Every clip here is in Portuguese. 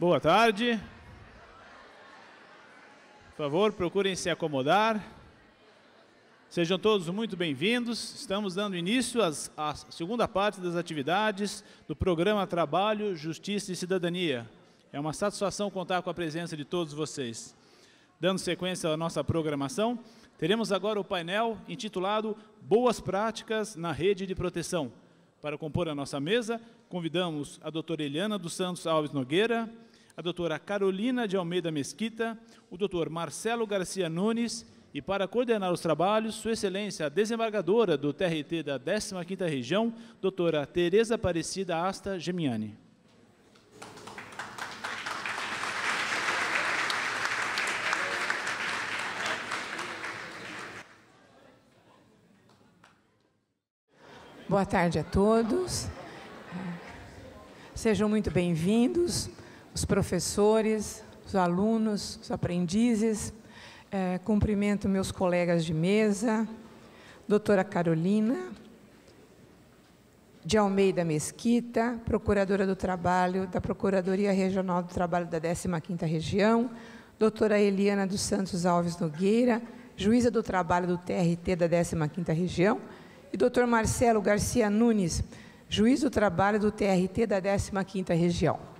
Boa tarde. Por favor, procurem se acomodar. Sejam todos muito bem-vindos. Estamos dando início à segunda parte das atividades do programa Trabalho, Justiça e Cidadania. É uma satisfação contar com a presença de todos vocês. Dando sequência à nossa programação, teremos agora o painel intitulado Boas Práticas na Rede de Proteção. Para compor a nossa mesa, convidamos a doutora Eliana dos Santos Alves Nogueira, a doutora Carolina de Almeida Mesquita, o doutor Marcelo Garcia Nunes e, para coordenar os trabalhos, Sua Excelência, a desembargadora do TRT da 15ª Região, doutora Tereza Aparecida Asta Gemiani. Boa tarde a todos. Sejam muito bem-vindos, os professores, os alunos, os aprendizes. Cumprimento meus colegas de mesa, doutora Carolina de Almeida Mesquita, procuradora do Trabalho da Procuradoria Regional do Trabalho da 15ª Região, doutora Eliana dos Santos Alves Nogueira, juíza do Trabalho do TRT da 15ª Região, e doutor Marcelo Garcia Nunes, juiz do Trabalho do TRT da 15ª Região.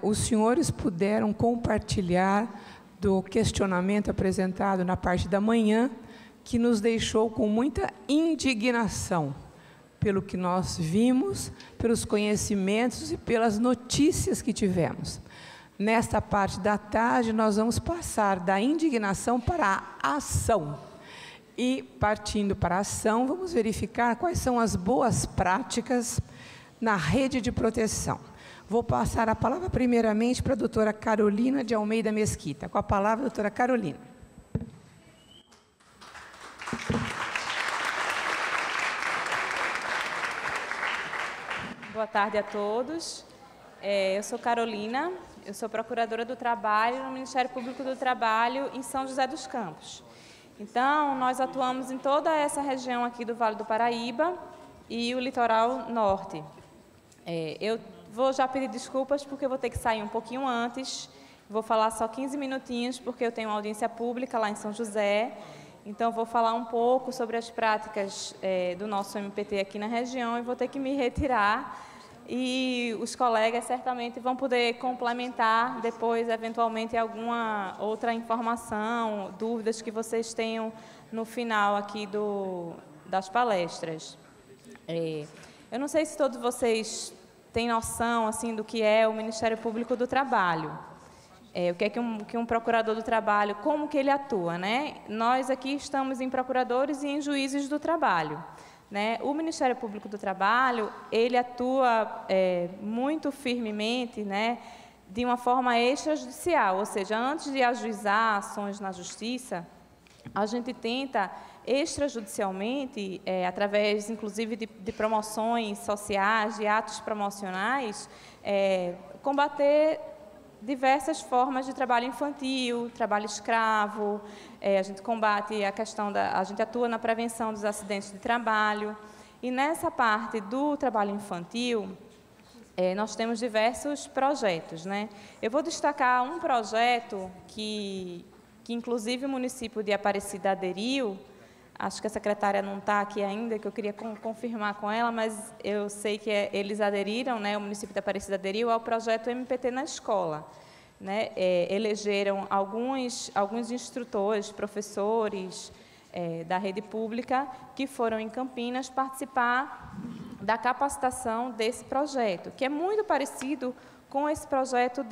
Os senhores puderam compartilhar do questionamento apresentado na parte da manhã, que nos deixou com muita indignação pelo que nós vimos, pelos conhecimentos e pelas notícias que tivemos. Nesta parte da tarde, nós vamos passar da indignação para a ação. E, partindo para a ação, vamos verificar quais são as boas práticas na rede de proteção. Vou passar a palavra primeiramente para a doutora Carolina de Almeida Mesquita. Com a palavra, doutora Carolina. Boa tarde a todos. Eu sou Carolina, eu sou procuradora do Trabalho no Ministério Público do Trabalho em São José dos Campos. Então, nós atuamos em toda essa região aqui do Vale do Paraíba e o litoral norte. Eu vou já pedir desculpas porque eu vou ter que sair um pouquinho antes, vou falar só 15 minutinhos porque eu tenho uma audiência pública lá em São José, então vou falar um pouco sobre as práticas do nosso MPT aqui na região e vou ter que me retirar. E os colegas certamente vão poder complementar depois, eventualmente, alguma outra informação, dúvidas que vocês tenham no final aqui das palestras. Eu não sei se todos vocês têm noção assim, do que é o Ministério Público do Trabalho. O que é que um procurador do trabalho, como que ele atua, né? Nós aqui estamos em procuradores e em juízes do trabalho. O Ministério Público do Trabalho, ele atua muito firmemente, de uma forma extrajudicial, ou seja, antes de ajuizar ações na Justiça, a gente tenta extrajudicialmente, através, inclusive, de promoções sociais, de atos promocionais, combater diversas formas de trabalho infantil, trabalho escravo, a gente combate a questão a gente atua na prevenção dos acidentes de trabalho. E nessa parte do trabalho infantil, nós temos diversos projetos, Eu vou destacar um projeto que inclusive o município de Aparecida aderiu. Acho que a secretária não está aqui ainda, que eu queria confirmar com ela, mas eu sei que eles aderiram, o município de Aparecida aderiu ao projeto MPT na escola. Elegeram alguns instrutores, professores da rede pública que foram em Campinas participar da capacitação desse projeto, que é muito parecido com esse projeto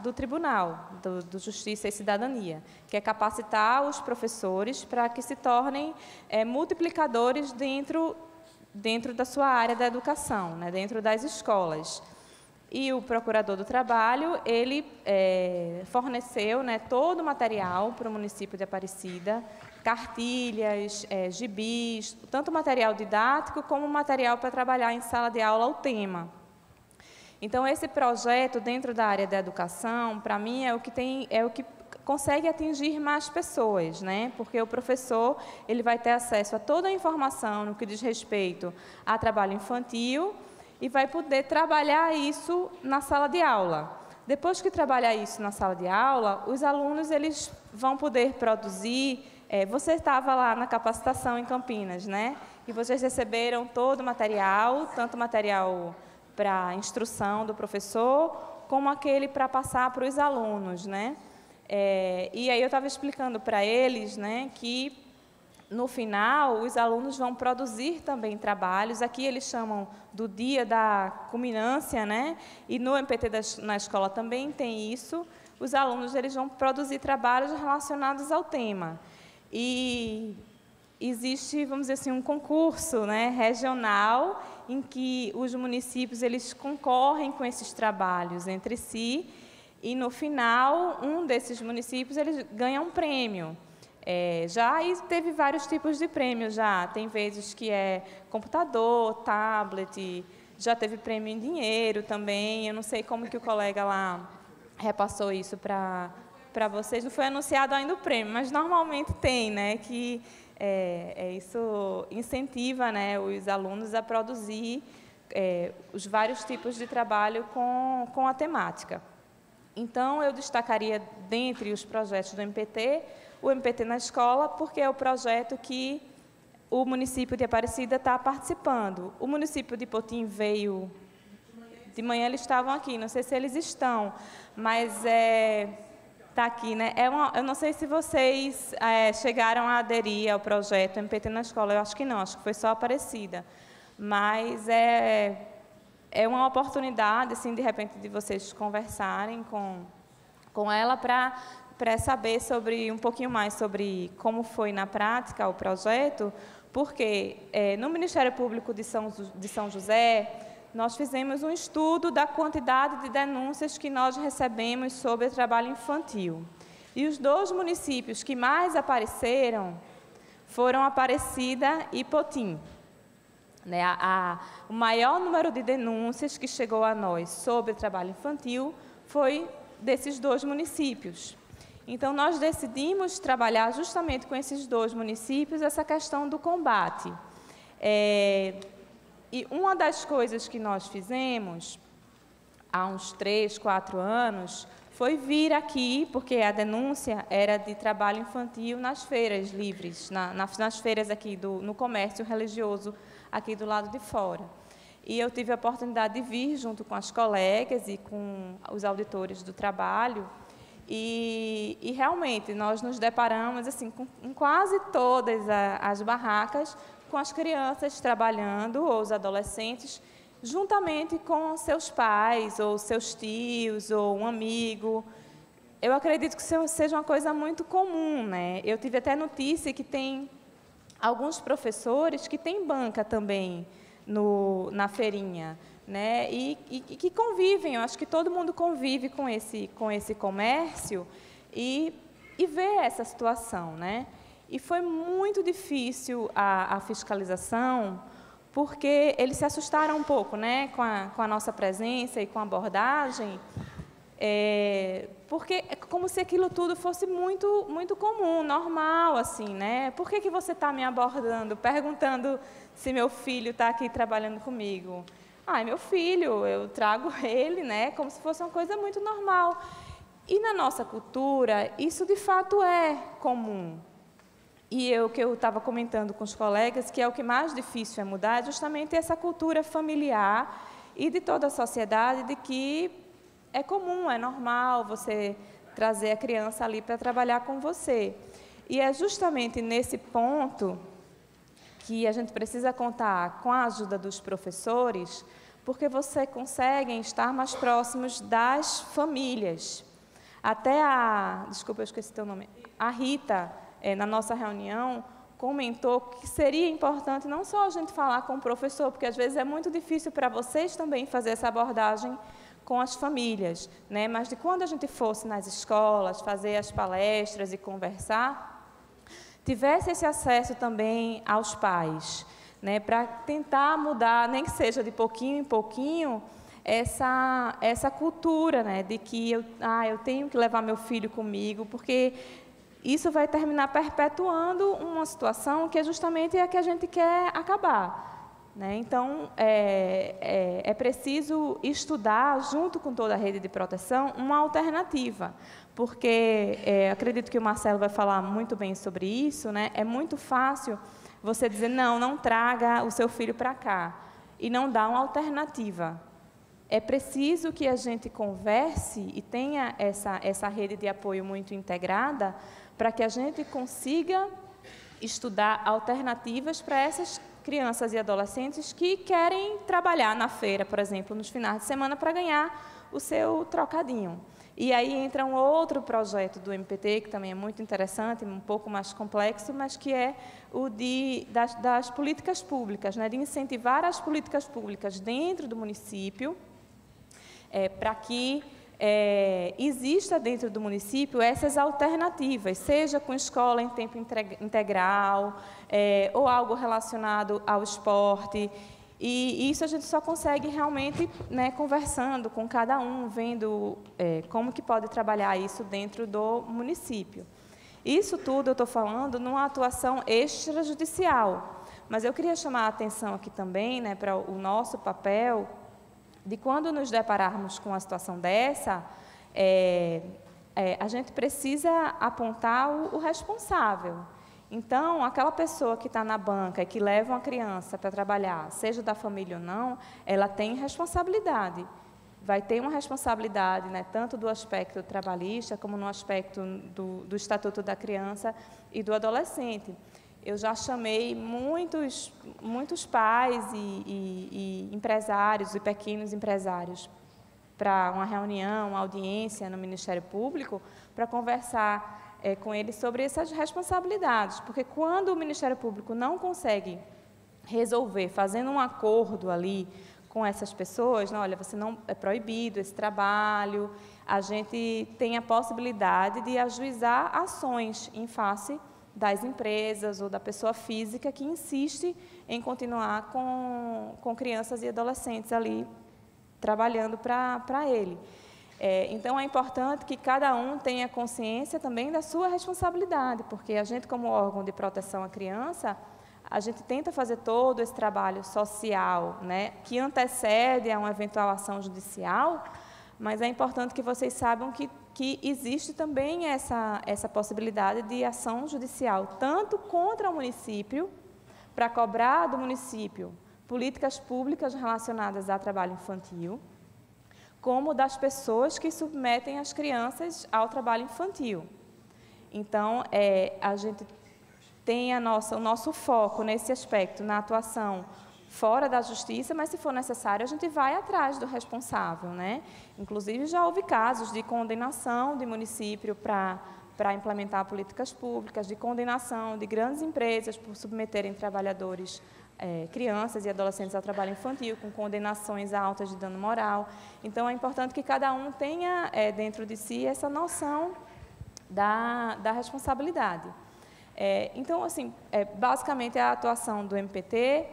do Tribunal, do Justiça e Cidadania, que é capacitar os professores para que se tornem multiplicadores dentro da sua área da educação, dentro das escolas. E o Procurador do Trabalho, ele forneceu todo o material para o município de Aparecida, cartilhas, gibis, tanto material didático como material para trabalhar em sala de aula o tema. Então, esse projeto dentro da área da educação, para mim, é o que consegue atingir mais pessoas, Porque o professor ele vai ter acesso a toda a informação no que diz respeito a trabalho infantil e vai poder trabalhar isso na sala de aula. Depois que trabalhar isso na sala de aula, os alunos eles vão poder produzir. Você estava lá na capacitação em Campinas, né? E vocês receberam todo o material, tanto material para instrução do professor, como aquele para passar para os alunos, né? E aí eu estava explicando para eles, né, que no final os alunos vão produzir também trabalhos. Aqui eles chamam do dia da culminância, né? E no MPT na escola também tem isso. Os alunos eles vão produzir trabalhos relacionados ao tema. E existe, vamos dizer assim, um concurso, né, regional em que os municípios eles concorrem com esses trabalhos entre si e, no final, um desses municípios eles ganha um prêmio. Já teve vários tipos de prêmios, já. Tem vezes que é computador, tablet, já teve prêmio em dinheiro também. Eu não sei como que o colega lá repassou isso para vocês. Não foi anunciado ainda o prêmio, mas normalmente tem, né, que isso incentiva, né, os alunos a produzir os vários tipos de trabalho com a temática. Então, eu destacaria, dentre os projetos do MPT, o MPT na escola, porque é o projeto que o município de Aparecida está participando. O município de Potim veio... De manhã eles estavam aqui, não sei se eles estão, mas está aqui, né? Eu não sei se vocês chegaram a aderir ao projeto MPT na escola, eu acho que não, acho que foi só Aparecida. Mas é uma oportunidade, assim, de repente, de vocês conversarem com ela para saber um pouquinho mais sobre como foi na prática o projeto, porque no Ministério Público de São José, nós fizemos um estudo da quantidade de denúncias que nós recebemos sobre o trabalho infantil. E os 2 municípios que mais apareceram foram Aparecida e Potim. O maior número de denúncias que chegou a nós sobre trabalho infantil foi desses 2 municípios. Então, nós decidimos trabalhar justamente com esses 2 municípios essa questão do combate. E uma das coisas que nós fizemos há uns 3, 4 anos foi vir aqui, porque a denúncia era de trabalho infantil nas feiras livres, nas feiras aqui no comércio religioso, aqui do lado de fora. E eu tive a oportunidade de vir junto com as colegas e com os auditores do trabalho, e realmente nós nos deparamos assim, com quase todas as barracas, com as crianças trabalhando, ou os adolescentes, juntamente com seus pais, ou seus tios, ou um amigo. Eu acredito que seja uma coisa muito comum, né? Eu tive até notícia que tem alguns professores que têm banca também na feirinha, né? E que convivem, eu acho que todo mundo convive com esse comércio e vê essa situação, né? E foi muito difícil a fiscalização, porque eles se assustaram um pouco, né, com a nossa presença e com a abordagem, porque é como se aquilo tudo fosse muito, muito comum, normal, assim, né? Por que você está me abordando, perguntando se meu filho está aqui trabalhando comigo? É meu filho, eu trago ele, né, como se fosse uma coisa muito normal. E na nossa cultura, isso de fato é comum. E o que eu estava comentando com os colegas, que é o que mais difícil é mudar, é justamente essa cultura familiar e de toda a sociedade, de que é comum, é normal você trazer a criança ali para trabalhar com você. E é justamente nesse ponto que a gente precisa contar com a ajuda dos professores, porque você consegue estar mais próximos das famílias. Até desculpa, eu esqueci teu nome, a Rita, na nossa reunião, comentou que seria importante não só a gente falar com o professor, porque às vezes é muito difícil para vocês também fazer essa abordagem com as famílias, né? Mas de quando a gente fosse nas escolas, fazer as palestras e conversar, tivesse esse acesso também aos pais, né? Para tentar mudar, nem que seja de pouquinho em pouquinho, essa cultura, né? De que eu tenho que levar meu filho comigo, porque isso vai terminar perpetuando uma situação que é justamente a que a gente quer acabar. né? Então, é preciso estudar, junto com toda a rede de proteção, uma alternativa, porque acredito que o Marcelo vai falar muito bem sobre isso, né? É muito fácil você dizer, não traga o seu filho para cá, e não dar uma alternativa. É preciso que a gente converse e tenha essa rede de apoio muito integrada para que a gente consiga estudar alternativas para essas crianças e adolescentes que querem trabalhar na feira, por exemplo, nos finais de semana para ganhar o seu trocadinho. E aí entra um outro projeto do MPT, que também é muito interessante, um pouco mais complexo, mas que é o das políticas públicas, né, de incentivar as políticas públicas dentro do município, para que exista dentro do município essas alternativas, seja com escola em tempo integral, ou algo relacionado ao esporte. E isso a gente só consegue realmente, né, conversando com cada um, vendo como que pode trabalhar isso dentro do município. Isso tudo eu estou falando numa atuação extrajudicial, mas eu queria chamar a atenção aqui também, né, para o nosso papel, de quando nos depararmos com uma situação dessa, a gente precisa apontar o responsável. Então, aquela pessoa que está na banca e que leva uma criança para trabalhar, seja da família ou não, ela tem responsabilidade. Vai ter uma responsabilidade, né, tanto do aspecto trabalhista, como no aspecto do Estatuto da Criança e do Adolescente. Eu já chamei muitos pais e empresários e pequenos empresários para uma reunião, uma audiência no Ministério Público, para conversar com eles sobre essas responsabilidades, porque quando o Ministério Público não consegue resolver, fazendo um acordo ali com essas pessoas, não, olha, você não é proibido esse trabalho, a gente tem a possibilidade de ajuizar ações em face das empresas ou da pessoa física que insiste em continuar com crianças e adolescentes ali trabalhando para ele. Então, é importante que cada um tenha consciência também da sua responsabilidade, porque a gente, como órgão de proteção à criança, a gente tenta fazer todo esse trabalho social, né, que antecede a uma eventual ação judicial, mas é importante que vocês saibam que existe também essa possibilidade de ação judicial, tanto contra o município, para cobrar do município políticas públicas relacionadas ao trabalho infantil, como das pessoas que submetem as crianças ao trabalho infantil. Então, a gente tem o nosso foco nesse aspecto, na atuação fora da justiça, mas, se for necessário, a gente vai atrás do responsável, né? Inclusive, já houve casos de condenação de município para implementar políticas públicas, de condenação de grandes empresas por submeterem trabalhadores, crianças e adolescentes ao trabalho infantil, com condenações altas de dano moral. Então, é importante que cada um tenha dentro de si essa noção da responsabilidade. Então, assim, basicamente, a atuação do MPT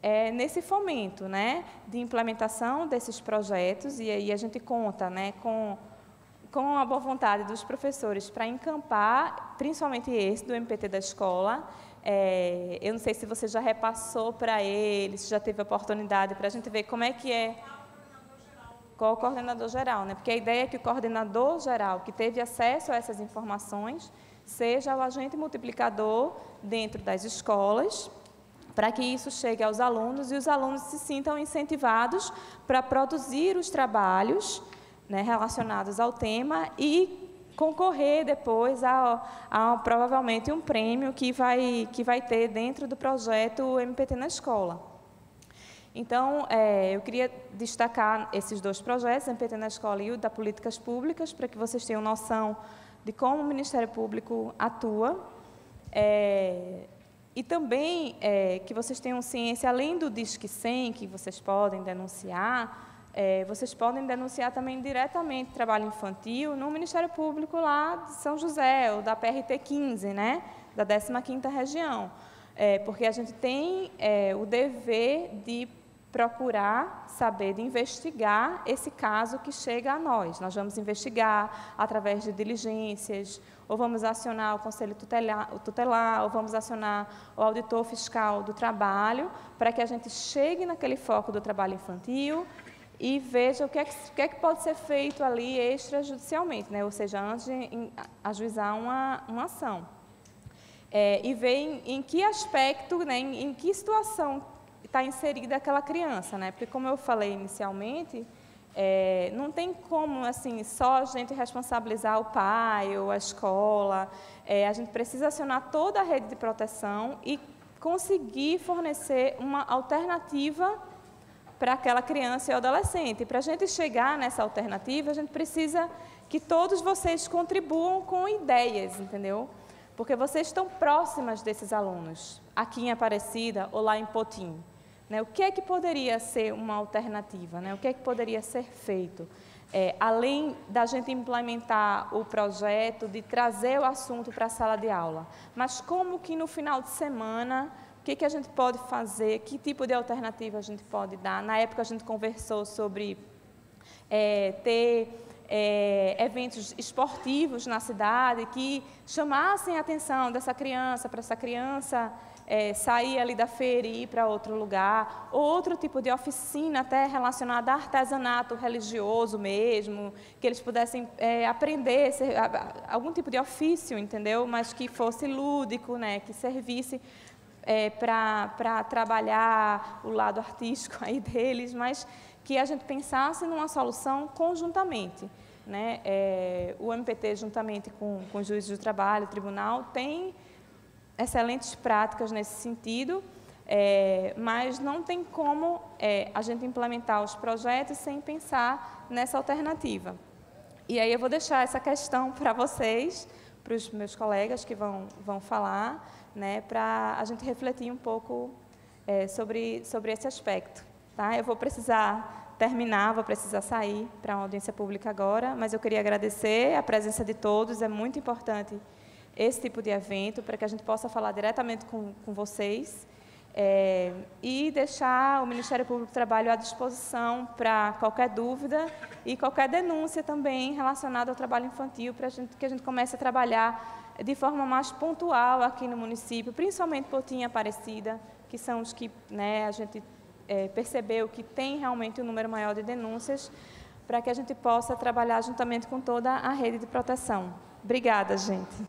é nesse fomento, né, de implementação desses projetos, e aí a gente conta, né, com a boa vontade dos professores para encampar, principalmente esse do MPT da escola. Eu não sei se você já repassou para ele, se já teve oportunidade para a gente ver como é que é. Qual o coordenador geral, né? Porque a ideia é que o coordenador geral, que teve acesso a essas informações, seja o agente multiplicador dentro das escolas, para que isso chegue aos alunos e os alunos se sintam incentivados para produzir os trabalhos, né, relacionados ao tema e concorrer depois a provavelmente um prêmio que vai ter dentro do projeto MPT na escola. Então, eu queria destacar esses dois projetos, MPT na escola e o da políticas públicas, para que vocês tenham noção de como o Ministério Público atua. E também que vocês tenham ciência, além do Disque 100, que vocês podem denunciar, vocês podem denunciar também diretamente trabalho infantil no Ministério Público lá de São José, ou da PRT 15, né, da 15ª região, porque a gente tem o dever de procurar saber, de investigar esse caso que chega a nós. Nós vamos investigar através de diligências, ou vamos acionar o Conselho Tutelar, ou vamos acionar o auditor fiscal do trabalho, para que a gente chegue naquele foco do trabalho infantil e veja o que é que pode ser feito ali extrajudicialmente, né? Ou seja, antes de ajuizar uma ação. E ver em que aspecto, né, em que situação está inserida aquela criança, né? Porque, como eu falei inicialmente, não tem como, assim, só a gente responsabilizar o pai ou a escola. A gente precisa acionar toda a rede de proteção e conseguir fornecer uma alternativa para aquela criança e adolescente. Para a gente chegar nessa alternativa, a gente precisa que todos vocês contribuam com ideias, entendeu? Porque vocês estão próximas desses alunos, aqui em Aparecida ou lá em Potim. Né? O que é que poderia ser uma alternativa? Né? O que é que poderia ser feito? Além da gente implementar o projeto, de trazer o assunto para a sala de aula. Mas como que no final de semana, o que a gente pode fazer? Que tipo de alternativa a gente pode dar? Na época a gente conversou sobre ter eventos esportivos na cidade que chamassem a atenção dessa criança, para essa criança sair ali da feira e ir para outro lugar, ou outro tipo de oficina até relacionada a artesanato religioso mesmo, que eles pudessem aprender algum tipo de ofício, entendeu? Mas que fosse lúdico, né? Que servisse para trabalhar o lado artístico aí deles, mas que a gente pensasse numa solução conjuntamente. Né? O MPT, juntamente com os juízes do trabalho, o tribunal, tem excelentes práticas nesse sentido, mas não tem como a gente implementar os projetos sem pensar nessa alternativa. E aí eu vou deixar essa questão para vocês, para os meus colegas que vão falar, né, para a gente refletir um pouco sobre esse aspecto. Tá? Eu vou precisar terminar, vou precisar sair para uma audiência pública agora, mas eu queria agradecer a presença de todos, é muito importante esse tipo de evento, para que a gente possa falar diretamente com vocês, e deixar o Ministério Público do Trabalho à disposição para qualquer dúvida e qualquer denúncia também relacionada ao trabalho infantil, para que a gente comece a trabalhar de forma mais pontual aqui no município, principalmente Potim e Aparecida, que são os que, né, a gente percebeu que tem realmente um número maior de denúncias, para que a gente possa trabalhar juntamente com toda a rede de proteção. Obrigada, gente.